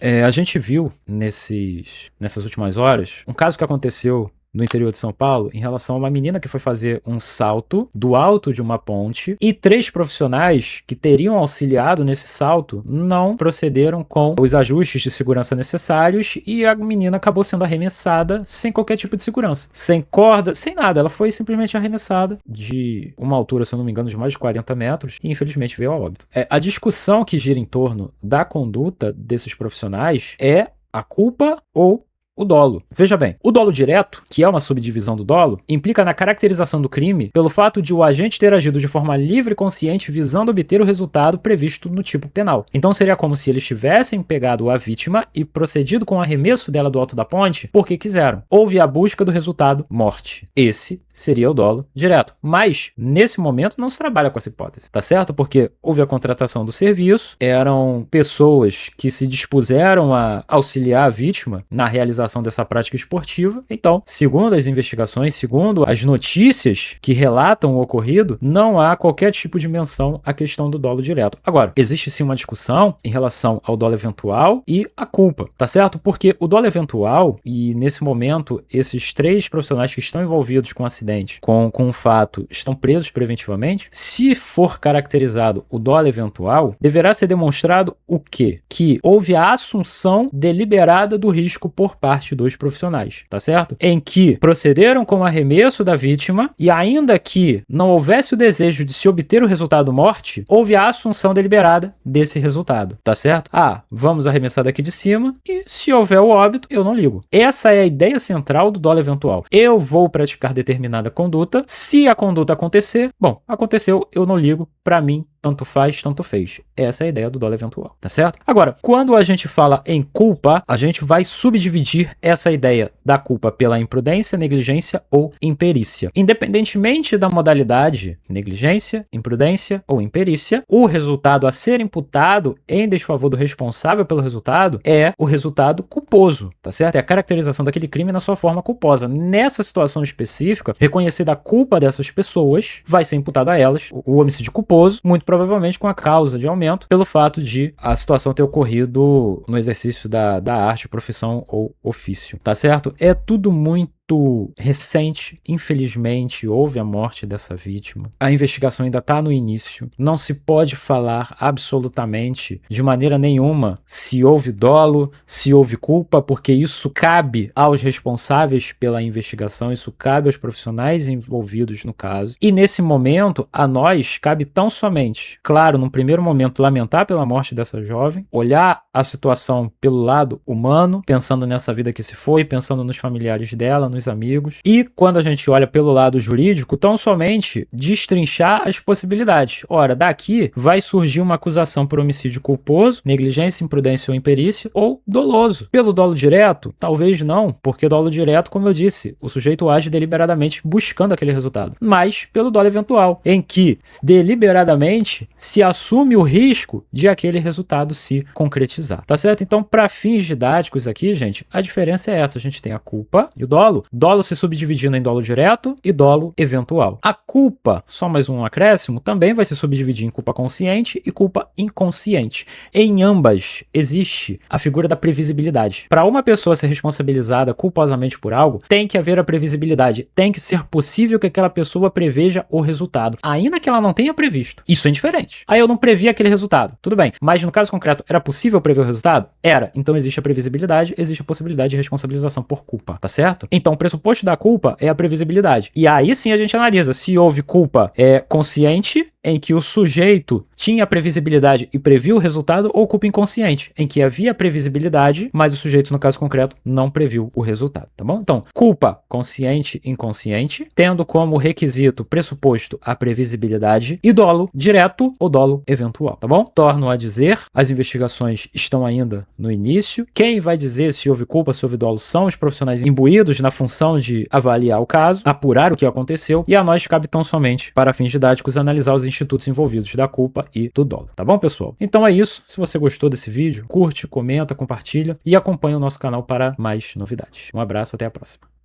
A gente viu nessas últimas horas um caso que aconteceu no interior de São Paulo, em relação a uma menina que foi fazer um salto do alto de uma ponte e 3 profissionais que teriam auxiliado nesse salto não procederam com os ajustes de segurança necessários e a menina acabou sendo arremessada sem qualquer tipo de segurança, sem corda, sem nada. Ela foi simplesmente arremessada de uma altura, se eu não me engano, de mais de 40 metros e infelizmente veio a óbito. A discussão que gira em torno da conduta desses profissionais é a culpa ou o dolo. Veja bem, o dolo direto, que é uma subdivisão do dolo, implica na caracterização do crime pelo fato de o agente ter agido de forma livre e consciente visando obter o resultado previsto no tipo penal. Então seria como se eles tivessem pegado a vítima e procedido com o arremesso dela do alto da ponte porque quiseram. Houve a busca do resultado morte. Esse seria o dolo direto. Mas, nesse momento, não se trabalha com essa hipótese, tá certo? Porque houve a contratação do serviço, eram pessoas que se dispuseram a auxiliar a vítima na realização dessa prática esportiva. Então, segundo as investigações, segundo as notícias que relatam o ocorrido, não há qualquer tipo de menção à questão do dolo direto. Agora, existe sim uma discussão em relação ao dolo eventual e a culpa, tá certo? Porque o dolo eventual, e nesse momento, esses 3 profissionais que estão envolvidos com o acidente, com o fato, estão presos preventivamente. Se for caracterizado o dolo eventual, deverá ser demonstrado o quê? Que houve a assunção deliberada do risco por parte dos profissionais, tá certo? Em que procederam com o arremesso da vítima e ainda que não houvesse o desejo de se obter o resultado morte, houve a assunção deliberada desse resultado, tá certo? Vamos arremessar daqui de cima e se houver o óbito, eu não ligo. Essa é a ideia central do dolo eventual. Eu vou praticar determinada conduta, se a conduta acontecer, bom, aconteceu, eu não ligo, pra mim, tanto faz, tanto fez. Essa é a ideia do dolo eventual, tá certo? Agora, quando a gente fala em culpa, a gente vai subdividir essa ideia da culpa pela imprudência, negligência ou imperícia. Independentemente da modalidade, negligência, imprudência ou imperícia, o resultado a ser imputado em desfavor do responsável pelo resultado é o resultado culposo, tá certo? É a caracterização daquele crime na sua forma culposa. Nessa situação específica, reconhecida a culpa dessas pessoas, vai ser imputado a elas o homicídio culposo, muito provavelmente com a causa de aumento pelo fato de a situação ter ocorrido no exercício da arte, profissão ou ofício, tá certo? É tudo muito recente, infelizmente, houve a morte dessa vítima. A investigação ainda está no início. Não se pode falar absolutamente, de maneira nenhuma, se houve dolo, se houve culpa, porque isso cabe aos responsáveis pela investigação, isso cabe aos profissionais envolvidos no caso. E nesse momento, a nós cabe tão somente, claro, num primeiro momento, lamentar pela morte dessa jovem, olhar a situação pelo lado humano, pensando nessa vida que se foi, pensando nos familiares dela, nos amigos, e quando a gente olha pelo lado jurídico, tão somente destrinchar as possibilidades. Ora, daqui vai surgir uma acusação por homicídio culposo, negligência, imprudência ou imperícia, ou doloso. Pelo dolo direto, talvez não, porque dolo direto, como eu disse, o sujeito age deliberadamente buscando aquele resultado. Mas pelo dolo eventual, em que deliberadamente se assume o risco de aquele resultado se concretizar. Tá certo? Então, para fins didáticos aqui, gente, a diferença é essa. A gente tem a culpa e o dolo. Dolo se subdividindo em dolo direto e dolo eventual. A culpa, só mais um acréscimo, também vai se subdividir em culpa consciente e culpa inconsciente. Em ambas existe a figura da previsibilidade. Para uma pessoa ser responsabilizada culposamente por algo, tem que haver a previsibilidade. Tem que ser possível que aquela pessoa preveja o resultado, ainda que ela não tenha previsto. Isso é indiferente. Aí eu não previ aquele resultado. Tudo bem. Mas no caso concreto, era possível prever o resultado? Era. Então existe a previsibilidade, existe a possibilidade de responsabilização por culpa. Tá certo? Então, o pressuposto da culpa é a previsibilidade. E aí sim a gente analisa se houve culpa consciente, em que o sujeito tinha previsibilidade e previu o resultado, ou culpa inconsciente, em que havia previsibilidade, mas o sujeito, no caso concreto, não previu o resultado, tá bom? Então, culpa consciente e inconsciente, tendo como requisito pressuposto a previsibilidade, e dolo direto ou dolo eventual, tá bom? Torno a dizer, as investigações estão ainda no início. Quem vai dizer se houve culpa, se houve dolo, são os profissionais imbuídos na função de avaliar o caso, apurar o que aconteceu, e a nós cabe tão somente, para fins didáticos, analisar os institutos envolvidos da culpa e do dolo, tá bom, pessoal? Então é isso. Se você gostou desse vídeo, curte, comenta, compartilha e acompanha o nosso canal para mais novidades. Um abraço, até a próxima.